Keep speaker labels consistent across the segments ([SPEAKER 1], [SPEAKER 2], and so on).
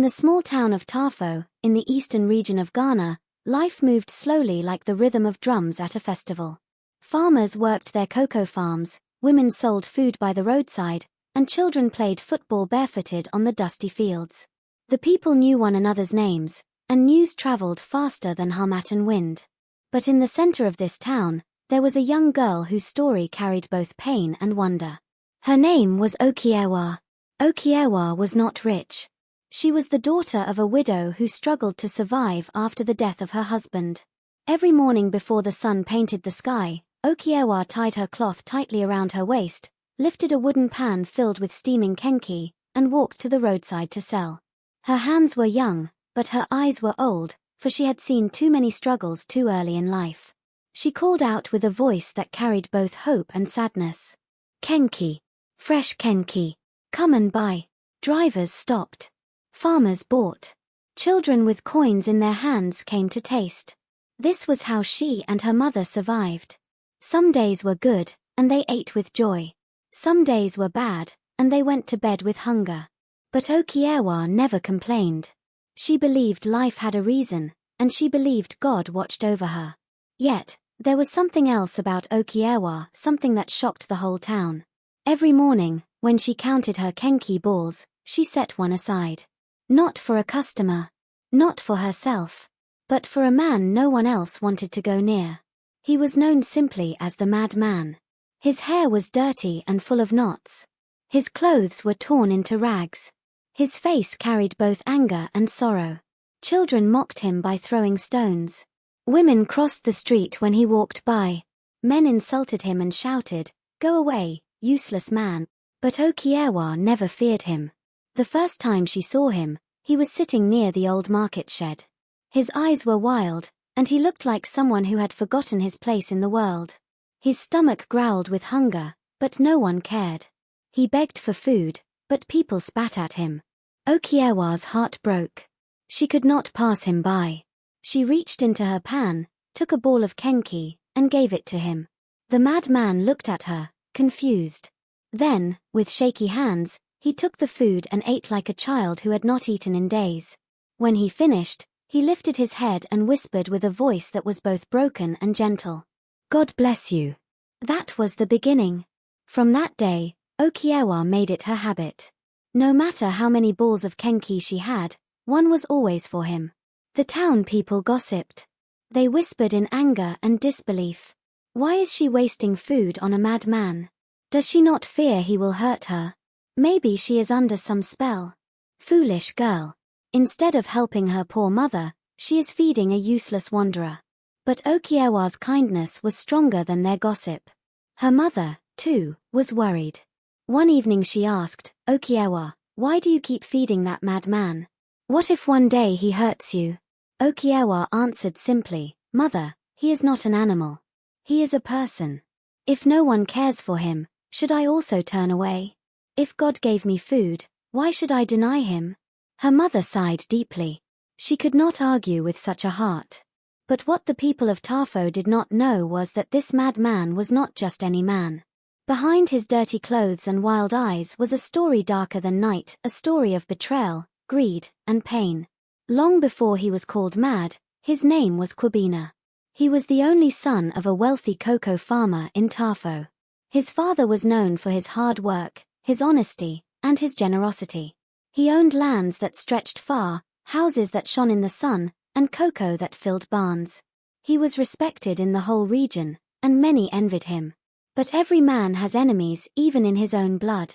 [SPEAKER 1] the small town of Tafo, in the eastern region of Ghana, life moved slowly like the rhythm of drums at a festival. Farmers worked their cocoa farms, women sold food by the roadside, and children played football barefooted on the dusty fields. The people knew one another's names, and news traveled faster than harmattan wind. But in the center of this town, there was a young girl whose story carried both pain and wonder. Her name was Okyerewaa. Okyerewaa was not rich. She was the daughter of a widow who struggled to survive after the death of her husband. Every morning before the sun painted the sky, Okyerewaa tied her cloth tightly around her waist, lifted a wooden pan filled with steaming Kenkey, and walked to the roadside to sell. Her hands were young, but her eyes were old, for she had seen too many struggles too early in life. She called out with a voice that carried both hope and sadness. "Kenkey! Fresh Kenkey! Come and buy!" Drivers stopped. Farmers bought. Children with coins in their hands came to taste. This was how she and her mother survived. Some days were good, and they ate with joy. Some days were bad, and they went to bed with hunger. But Okyerewaa never complained. She believed life had a reason, and she believed God watched over her. Yet, there was something else about Okyerewaa, something that shocked the whole town. Every morning, when she counted her Kenkey balls, she set one aside. Not for a customer. Not for herself. But for a man no one else wanted to go near. He was known simply as the Mad Man. His hair was dirty and full of knots. His clothes were torn into rags. His face carried both anger and sorrow. Children mocked him by throwing stones. Women crossed the street when he walked by. Men insulted him and shouted, "Go away, useless man." But Okyerewaa never feared him. The first time she saw him, he was sitting near the old market shed. His eyes were wild, and he looked like someone who had forgotten his place in the world. His stomach growled with hunger, but no one cared. He begged for food, but people spat at him. Okyerewaa's heart broke. She could not pass him by. She reached into her pan, took a ball of Kenkey, and gave it to him. The madman looked at her, confused. Then, with shaky hands, he took the food and ate like a child who had not eaten in days. When he finished, he lifted his head and whispered with a voice that was both broken and gentle, "God bless you." That was the beginning. From that day, Okyerewaa made it her habit. No matter how many balls of Kenkey she had, one was always for him. The town people gossiped. They whispered in anger and disbelief. Why is she wasting food on a madman? Does she not fear he will hurt her? Maybe she is under some spell. Foolish girl. Instead of helping her poor mother, she is feeding a useless wanderer. But Okyerewaa's kindness was stronger than their gossip. Her mother, too, was worried. One evening she asked, "Okyerewaa, why do you keep feeding that madman? What if one day he hurts you?" Okyerewaa answered simply, "Mother, he is not an animal. He is a person. If no one cares for him, should I also turn away? If God gave me food, why should I deny him?" Her mother sighed deeply. She could not argue with such a heart. But what the people of Tafo did not know was that this madman was not just any man. Behind his dirty clothes and wild eyes was a story darker than night, a story of betrayal, greed, and pain. Long before he was called mad, his name was Kwabena. He was the only son of a wealthy cocoa farmer in Tafo. His father was known for his hard work, his honesty, and his generosity. He owned lands that stretched far, houses that shone in the sun, and cocoa that filled barns. He was respected in the whole region, and many envied him. But every man has enemies even in his own blood.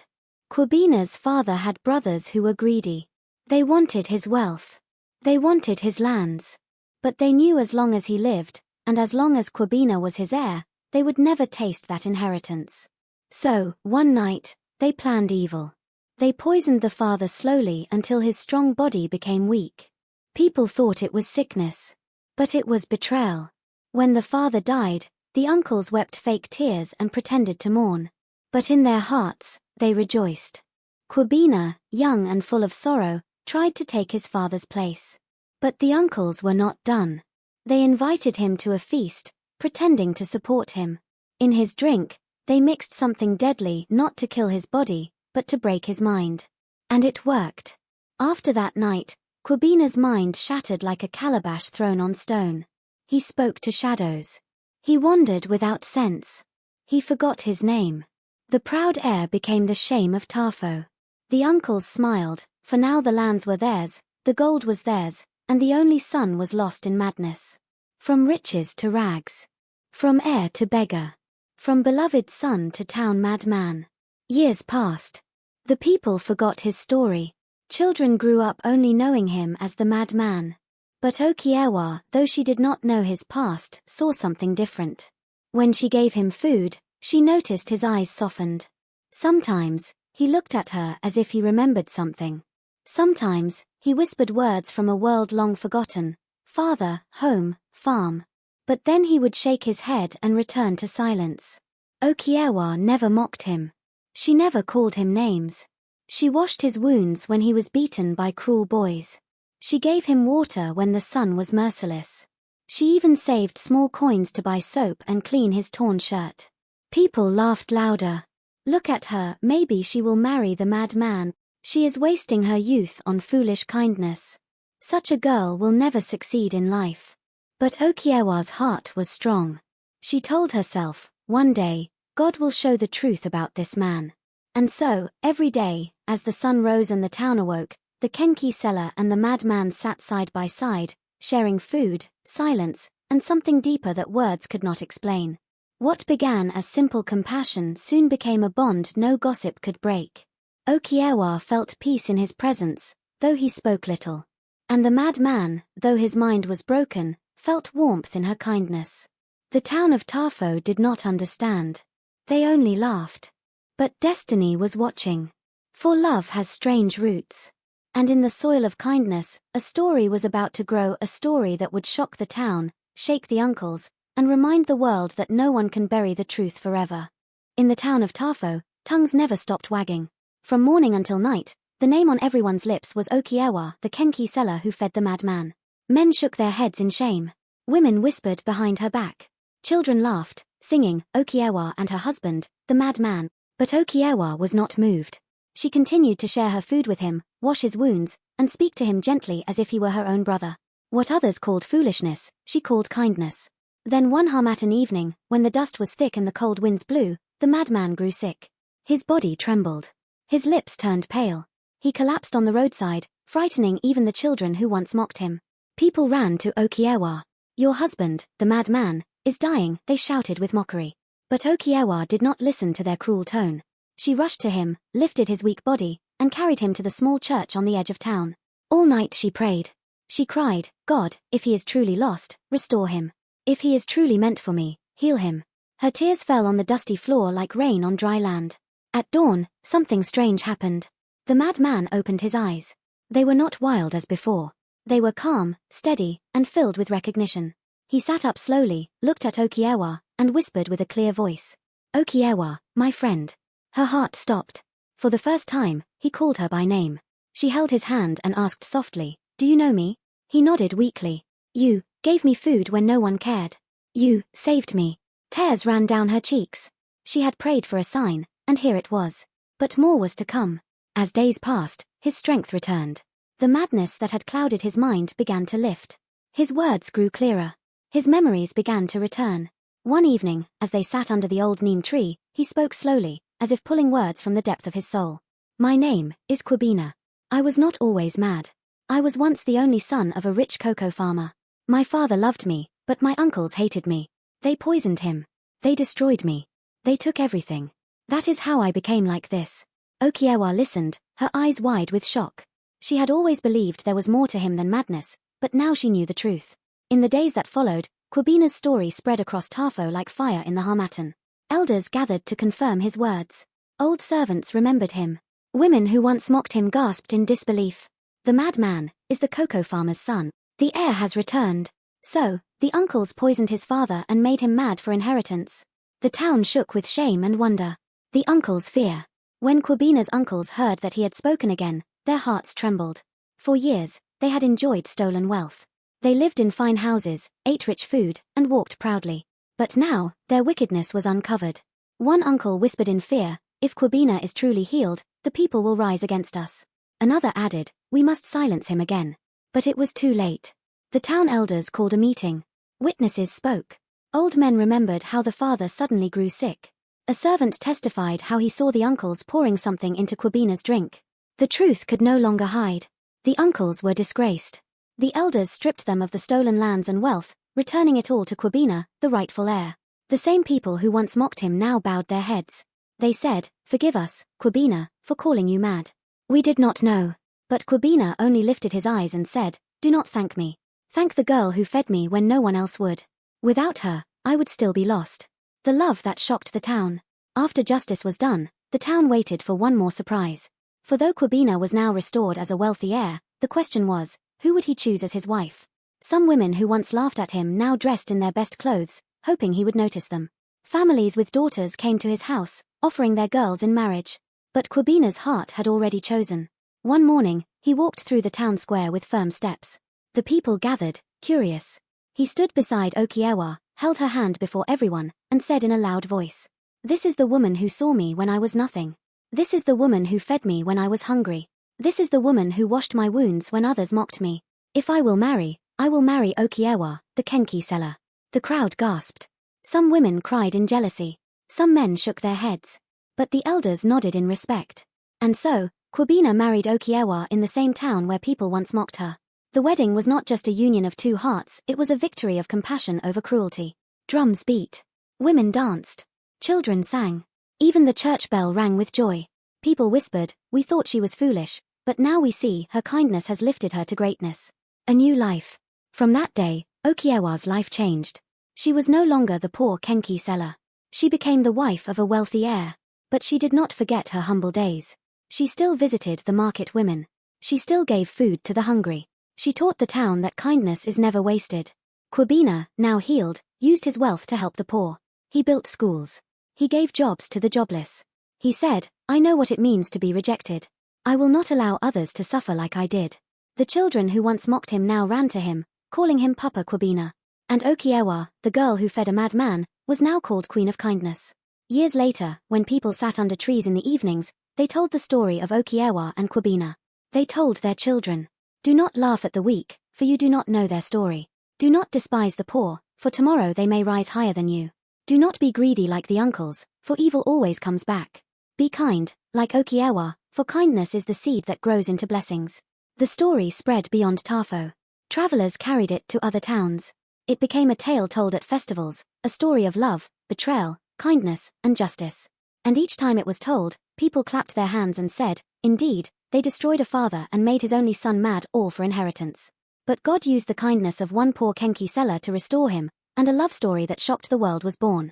[SPEAKER 1] Kwabena's father had brothers who were greedy. They wanted his wealth. They wanted his lands. But they knew as long as he lived, and as long as Kwabena was his heir, they would never taste that inheritance. So, one night, they planned evil. They poisoned the father slowly until his strong body became weak. People thought it was sickness. But it was betrayal. When the father died, the uncles wept fake tears and pretended to mourn. But in their hearts, they rejoiced. Kwabena, young and full of sorrow, tried to take his father's place. But the uncles were not done. They invited him to a feast, pretending to support him. In his drink, they mixed something deadly not to kill his body, but to break his mind. And it worked. After that night, Kwabena's mind shattered like a calabash thrown on stone. He spoke to shadows. He wandered without sense. He forgot his name. The proud heir became the shame of Tafo. The uncles smiled, for now the lands were theirs, the gold was theirs, and the only son was lost in madness. From riches to rags. From heir to beggar. From beloved son to town madman. Years passed. The people forgot his story. Children grew up only knowing him as the madman. But Okyerewaa, though she did not know his past, saw something different. When she gave him food, she noticed his eyes softened. Sometimes, he looked at her as if he remembered something. Sometimes, he whispered words from a world long forgotten, father, home, farm. But then he would shake his head and return to silence. Okyerewaa never mocked him. She never called him names. She washed his wounds when he was beaten by cruel boys. She gave him water when the sun was merciless. She even saved small coins to buy soap and clean his torn shirt. People laughed louder. Look at her, maybe she will marry the madman. She is wasting her youth on foolish kindness. Such a girl will never succeed in life. But Okyerewaa's heart was strong. She told herself, one day, God will show the truth about this man. And so, every day, as the sun rose and the town awoke, the Kenkey seller and the madman sat side by side, sharing food, silence, and something deeper that words could not explain. What began as simple compassion soon became a bond no gossip could break. Okyerewaa felt peace in his presence, though he spoke little. And the madman, though his mind was broken, felt warmth in her kindness. The town of Tafo did not understand. They only laughed. But destiny was watching. For love has strange roots. And in the soil of kindness, a story was about to grow, a story that would shock the town, shake the uncles, and remind the world that no one can bury the truth forever. In the town of Tafo, tongues never stopped wagging. From morning until night, the name on everyone's lips was Okyerewaa, the Kenkey seller who fed the madman. Men shook their heads in shame. Women whispered behind her back. Children laughed, singing, Okyerewaa and her husband, the madman. But Okyerewaa was not moved. She continued to share her food with him, wash his wounds, and speak to him gently as if he were her own brother. What others called foolishness, she called kindness. Then one Harmattan evening, when the dust was thick and the cold winds blew, the madman grew sick. His body trembled. His lips turned pale. He collapsed on the roadside, frightening even the children who once mocked him. People ran to Okyerewaa. Your husband, the madman, is dying, they shouted with mockery. But Okyerewaa did not listen to their cruel tone. She rushed to him, lifted his weak body, and carried him to the small church on the edge of town. All night she prayed. She cried, God, if he is truly lost, restore him. If he is truly meant for me, heal him. Her tears fell on the dusty floor like rain on dry land. At dawn, something strange happened. The madman opened his eyes. They were not wild as before. They were calm, steady, and filled with recognition. He sat up slowly, looked at Okyerewaa, and whispered with a clear voice. Okyerewaa, my friend. Her heart stopped. For the first time, he called her by name. She held his hand and asked softly, do you know me? He nodded weakly. You gave me food when no one cared. You saved me. Tears ran down her cheeks. She had prayed for a sign, and here it was. But more was to come. As days passed, his strength returned. The madness that had clouded his mind began to lift. His words grew clearer. His memories began to return. One evening, as they sat under the old neem tree, he spoke slowly, as if pulling words from the depth of his soul. My name is Kwabena. I was not always mad. I was once the only son of a rich cocoa farmer. My father loved me, but my uncles hated me. They poisoned him. They destroyed me. They took everything. That is how I became like this. Okyerewaa listened, her eyes wide with shock. She had always believed there was more to him than madness, but now she knew the truth. In the days that followed, Kwabena's story spread across Tafo like fire in the Harmattan. Elders gathered to confirm his words. Old servants remembered him. Women who once mocked him gasped in disbelief. The madman is the cocoa farmer's son. The heir has returned. So, the uncles poisoned his father and made him mad for inheritance. The town shook with shame and wonder. The uncles' fear. When Kwabena's uncles heard that he had spoken again, their hearts trembled. For years, they had enjoyed stolen wealth. They lived in fine houses, ate rich food, and walked proudly. But now, their wickedness was uncovered. One uncle whispered in fear, if Kwabena is truly healed, the people will rise against us. Another added, "We must silence him again." But it was too late. The town elders called a meeting. Witnesses spoke. Old men remembered how the father suddenly grew sick. A servant testified how he saw the uncles pouring something into Kwabena's drink. The truth could no longer hide. The uncles were disgraced. The elders stripped them of the stolen lands and wealth, returning it all to Kwabena, the rightful heir. The same people who once mocked him now bowed their heads. They said, "Forgive us, Kwabena, for calling you mad. We did not know." But Kwabena only lifted his eyes and said, "Do not thank me. Thank the girl who fed me when no one else would. Without her, I would still be lost." The love that shocked the town. After justice was done, the town waited for one more surprise. For though Kwabena was now restored as a wealthy heir, the question was, who would he choose as his wife? Some women who once laughed at him now dressed in their best clothes, hoping he would notice them. Families with daughters came to his house, offering their girls in marriage. But Kwabena's heart had already chosen. One morning, he walked through the town square with firm steps. The people gathered, curious. He stood beside Okyerewaa, held her hand before everyone, and said in a loud voice, "This is the woman who saw me when I was nothing. This is the woman who fed me when I was hungry. This is the woman who washed my wounds when others mocked me. If I will marry Okyerewaa, the Kenkey seller." The crowd gasped. Some women cried in jealousy. Some men shook their heads. But the elders nodded in respect. And so, Kwabena married Okyerewaa in the same town where people once mocked her. The wedding was not just a union of two hearts, it was a victory of compassion over cruelty. Drums beat. Women danced. Children sang. Even the church bell rang with joy. People whispered, "We thought she was foolish, but now we see her kindness has lifted her to greatness." A new life. From that day, Okyerewaa's life changed. She was no longer the poor Kenkey seller. She became the wife of a wealthy heir. But she did not forget her humble days. She still visited the market women. She still gave food to the hungry. She taught the town that kindness is never wasted. Kwabena, now healed, used his wealth to help the poor. He built schools. He gave jobs to the jobless. He said, "I know what it means to be rejected. I will not allow others to suffer like I did." The children who once mocked him now ran to him, calling him Papa Kwabena. And Okyerewaa, the girl who fed a mad man, was now called Queen of Kindness. Years later, when people sat under trees in the evenings, they told the story of Okyerewaa and Kwabena. They told their children, "Do not laugh at the weak, for you do not know their story. Do not despise the poor, for tomorrow they may rise higher than you. Do not be greedy like the uncles, for evil always comes back. Be kind, like Okyerewaa, for kindness is the seed that grows into blessings." The story spread beyond Tafo. Travelers carried it to other towns. It became a tale told at festivals, a story of love, betrayal, kindness, and justice. And each time it was told, people clapped their hands and said, "Indeed, they destroyed a father and made his only son mad, all for inheritance." But God used the kindness of one poor Kenkey seller to restore him, and a love story that shocked the world was born.